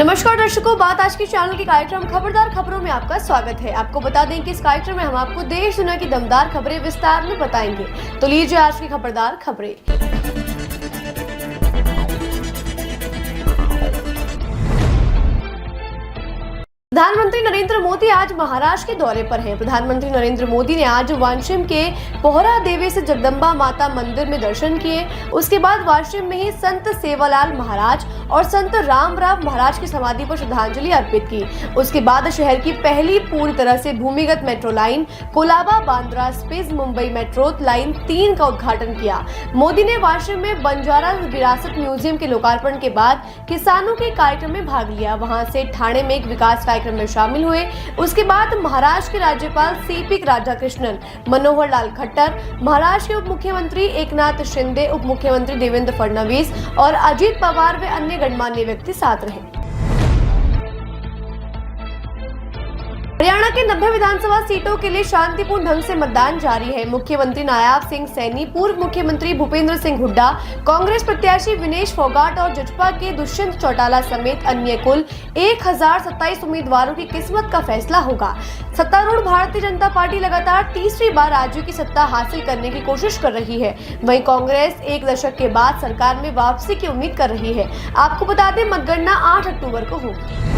नमस्कार दर्शकों, बात आज के चैनल के कार्यक्रम खबरदार खबरों में आपका स्वागत है। आपको बता दें कि इस कार्यक्रम में हम आपको देश दुनिया की दमदार खबरें विस्तार में बताएंगे। तो लीजिए आज की खबरदार खबरें। प्रधानमंत्री नरेंद्र मोदी आज महाराष्ट्र के दौरे पर हैं। प्रधानमंत्री नरेंद्र मोदी ने आज वाशिम के पोहरा देवी से जगदम्बा माता मंदिर में दर्शन किए। उसके बाद वाशिम में ही संत सेवालाल महाराज और संत रामराव महाराज की समाधि पर श्रद्धांजलि अर्पित की। उसके बाद शहर की पहली पूरी तरह से भूमिगत metro line Colaba Bandra SEEPZ Mumbai metro line 3 का उद्घाटन किया। मोदी ने वाशिम में बंजारा विरासत म्यूजियम के लोकार्पण के बाद किसानों के कार्यक्रम में भाग लिया। वहां से ठाणे में एक विकास कार्यक्रम में शामिल हुए। उसके बाद महाराष्ट्र के राज्यपाल सीपी राधाकृष्णन, मनोहर लाल खट्टर, महाराष्ट्र के उप मुख्यमंत्री एकनाथ शिंदे, उप मुख्यमंत्री देवेंद्र फडणवीस और अजित पवार व अन्य गणमान्य व्यक्ति साथ रहे। हरियाणा के 90 विधानसभा सीटों के लिए शांतिपूर्ण ढंग से मतदान जारी है। मुख्यमंत्री नायाब सिंह सैनी, पूर्व मुख्यमंत्री भूपेंद्र सिंह हुड्डा, कांग्रेस प्रत्याशी विनेश फोगाट और जजपा के दुष्यंत चौटाला समेत अन्य कुल 1027 उम्मीदवारों की किस्मत का फैसला होगा। सत्तारूढ़ भारतीय जनता पार्टी लगातार तीसरी बार राज्य की सत्ता हासिल करने की कोशिश कर रही है। वहीं कांग्रेस एक दशक के बाद सरकार में वापसी की उम्मीद कर रही है। आपको बता दें, मतगणना 8 अक्टूबर को होगी।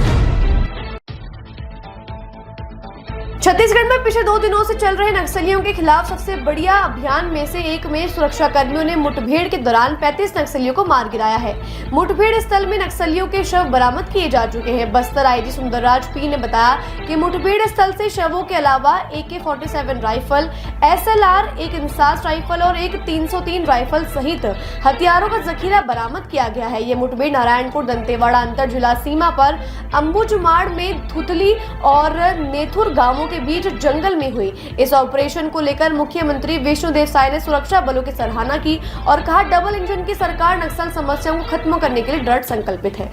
छत्तीसगढ़ में पिछले 2 दिनों से चल रहे नक्सलियों के खिलाफ सबसे बढ़िया अभियान में से एक में सुरक्षा कर्मियों ने मुठभेड़ के दौरान 35 नक्सलियों को मार गिराया है। मुठभेड़ स्थल में नक्सलियों के शव बरामद किए जा चुके हैं। बस्तर आईजी सुंदरराज पी ने बताया कि मुठभेड़ स्थल से शवों के अलावा AK-47 राइफल, SLR, एक इंसास राइफल और एक 303 राइफल सहित हथियारों का जखीरा बरामद किया गया है। ये मुठभेड़ नारायणपुर दंतेवाड़ा अंतर जिला सीमा पर अंबुजुमाड़ में धुतली और नेथुर गांवों के बीच जंगल में हुई। इस ऑपरेशन को लेकर मुख्यमंत्री विष्णुदेव साय ने सुरक्षा बलों की सराहना की और कहा, डबल इंजन की सरकार नक्सल समस्याओं को खत्म करने के लिए दृढ़ संकल्पित है।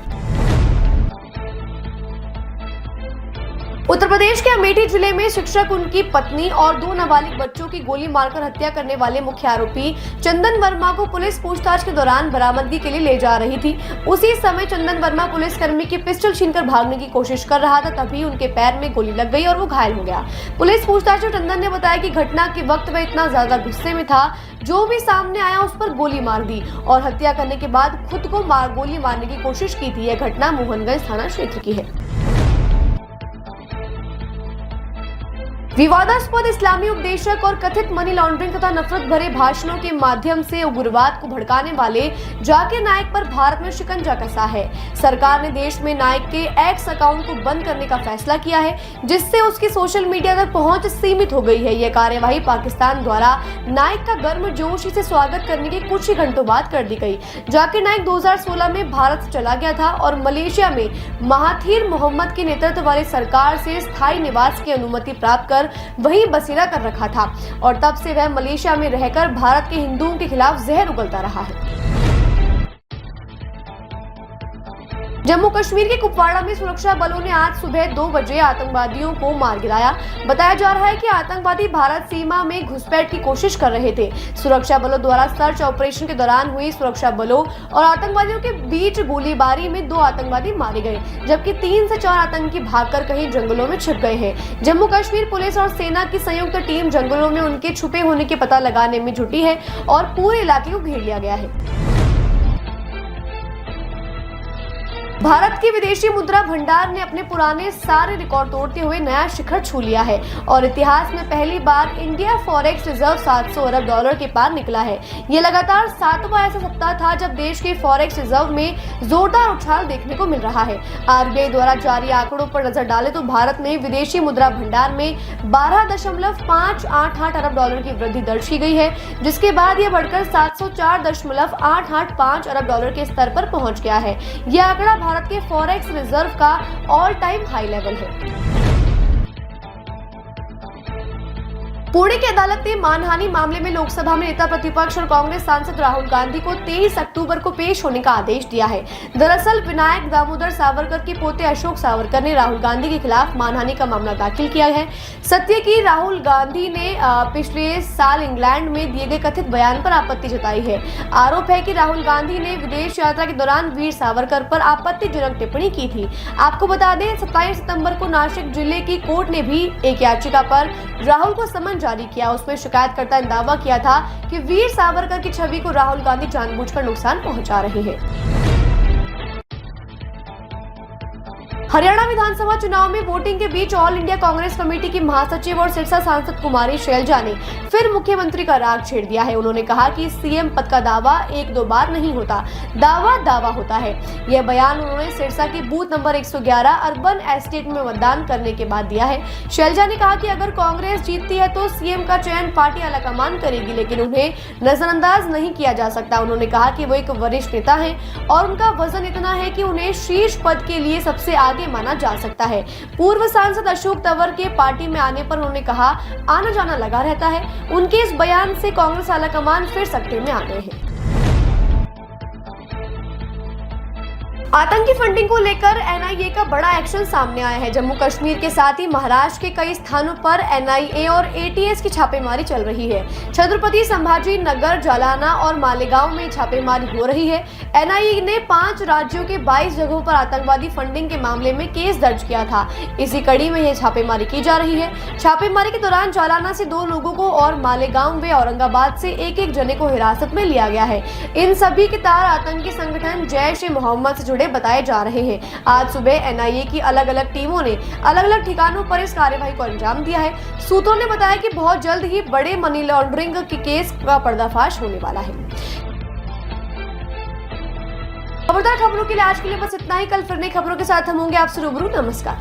उत्तर प्रदेश के अमेठी जिले में शिक्षक, उनकी पत्नी और 2 नाबालिग बच्चों की गोली मारकर हत्या करने वाले मुख्य आरोपी चंदन वर्मा को पुलिस पूछताछ के दौरान बरामदगी के लिए ले जा रही थी। उसी समय चंदन वर्मा पुलिसकर्मी की पिस्टल छीनकर भागने की कोशिश कर रहा था। तभी उनके पैर में गोली लग गई और वो घायल हो गया। पुलिस पूछताछ में चंदन ने बताया कि घटना के वक्त वह इतना ज्यादा गुस्से में था, जो भी सामने आया उस पर गोली मार दी और हत्या करने के बाद खुद को गोली मारने की कोशिश की थी। यह घटना मोहनगंज थाना क्षेत्र की है। विवादास्पद इस्लामी उपदेशक और कथित मनी लॉन्ड्रिंग तथा नफरत भरे भाषणों के माध्यम से उग्रवाद को भड़काने वाले जाकिर नाइक पर भारत में शिकंजा कसा है। सरकार ने देश में नाइक के एक्स अकाउंट को बंद करने का फैसला किया है, जिससे उसकी सोशल मीडिया तक पहुंच सीमित हो गई है। यह कार्यवाही पाकिस्तान द्वारा नाइक का गर्मजोशी से स्वागत करने के कुछ ही घंटों बाद कर दी गई। जाकिर नाइक 2016 में भारत से चला गया था और मलेशिया में महाथीर मोहम्मद के नेतृत्व वाली सरकार से स्थायी निवास की अनुमति प्राप्त कर वहीं बसेरा कर रखा था और तब से वह मलेशिया में रहकर भारत के हिंदुओं के खिलाफ जहर उगलता रहा है। जम्मू कश्मीर के कुपवाड़ा में सुरक्षा बलों ने आज सुबह 2 बजे आतंकवादियों को मार गिराया। बताया जा रहा है कि आतंकवादी भारत सीमा में घुसपैठ की कोशिश कर रहे थे। सुरक्षा बलों द्वारा सर्च ऑपरेशन के दौरान हुई सुरक्षा बलों और आतंकवादियों के बीच गोलीबारी में 2 आतंकवादी मारे गए, जबकि 3 से 4 आतंकी भागकर कहीं जंगलों में छिप गए हैं। जम्मू कश्मीर पुलिस और सेना की संयुक्त टीम जंगलों में उनके छुपे होने के पता लगाने में जुटी है और पूरे इलाके को घेर लिया गया है। भारत की विदेशी मुद्रा भंडार ने अपने पुराने सारे रिकॉर्ड तोड़ते हुए नया शिखर छू लिया है और इतिहास में पहली बार इंडिया फॉरेक्स रिजर्व 700 अरब डॉलर के पार निकला है। ये लगातार 7वां ऐसा सप्ताह था जब देश के फॉरेक्स रिजर्व में जोरदार उछाल देखने को मिल रहा है। RBI द्वारा जारी आंकड़ों पर नजर डालें तो भारत में विदेशी मुद्रा भंडार में 12.588 अरब डॉलर की वृद्धि दर्ज की गई है, जिसके बाद यह बढ़कर 704.885 अरब डॉलर के स्तर पर पहुंच गया है। यह आंकड़ा भारत के फॉरेक्स रिजर्व का ऑल टाइम हाई लेवल है। पुणे की अदालत ने मानहानि मामले में लोकसभा में नेता प्रतिपक्ष और कांग्रेस सांसद राहुल गांधी को 23 अक्टूबर को पेश होने का आदेश दिया है। दरअसल विनायक दामोदर सावरकर के पोते अशोक सावरकर ने राहुल गांधी के खिलाफ मानहानि का मामला दाखिल किया है। सत्य की राहुल गांधी ने पिछले साल इंग्लैंड में दिए गए कथित बयान पर आपत्ति जताई है। आरोप है कि राहुल गांधी ने विदेश यात्रा के दौरान वीर सावरकर पर आपत्तिजनक टिप्पणी की थी। आपको बता दें 27 सितंबर को नासिक जिले की कोर्ट ने भी एक याचिका पर राहुल को समन जारी किया। उसमें शिकायतकर्ता ने दावा किया था कि वीर सावरकर की छवि को राहुल गांधी जानबूझकर नुकसान पहुंचा रहे हैं। हरियाणा विधानसभा चुनाव में वोटिंग के बीच ऑल इंडिया कांग्रेस कमेटी की महासचिव और सिरसा सांसद कुमारी शैलजा ने फिर मुख्यमंत्री का राग छेड़ दिया है। उन्होंने कहा कि सीएम पद का दावा एक दो बार नहीं होता, दावा दावा होता है। यह बयान उन्होंने सिरसा की बूथ नंबर 111 अर्बन एस्टेट में मतदान करने के बाद दिया है। शैलजा ने कहा कि अगर कांग्रेस जीतती है तो सीएम का चयन पार्टी आलाकमान करेगी, लेकिन उन्हें नजरअंदाज नहीं किया जा सकता। उन्होंने कहा कि वो एक वरिष्ठ नेता है और उनका वजन इतना है कि उन्हें शीर्ष पद के लिए सबसे आगे माना जा सकता है। पूर्व सांसद अशोक तंवर के पार्टी में आने पर उन्होंने कहा आना जाना लगा रहता है। उनके इस बयान से कांग्रेस आलाकमान फिर सकते में आ गए हैं। आतंकी फंडिंग को लेकर एनआईए का बड़ा एक्शन सामने आया है। जम्मू कश्मीर के साथ ही महाराष्ट्र के कई स्थानों पर एनआईए और एटीएस की छापेमारी चल रही है। छत्रपति संभाजी नगर, जालना और मालेगांव में छापेमारी हो रही है। एनआईए ने 5 राज्यों के 22 जगहों पर आतंकवादी फंडिंग के मामले में केस दर्ज किया था। इसी कड़ी में यह छापेमारी की जा रही है। छापेमारी के दौरान जालना से 2 लोगों को और मालेगांव व औरंगाबाद से एक जने को हिरासत में लिया गया है। इन सभी के तार आतंकी संगठन जैश ए मोहम्मद से बताए जा रहे हैं। आज सुबह एनआईए की अलग अलग टीमों ने अलग अलग ठिकानों पर इस कार्यवाही को अंजाम दिया है। सूत्रों ने बताया कि बहुत जल्द ही बड़े मनी लॉन्ड्रिंग के केस का पर्दाफाश होने वाला है। खबरदार खबरों के लिए आज के लिए बस इतना ही। कल फिर नई खबरों के साथ हम होंगे आपसे रूबरू। नमस्कार।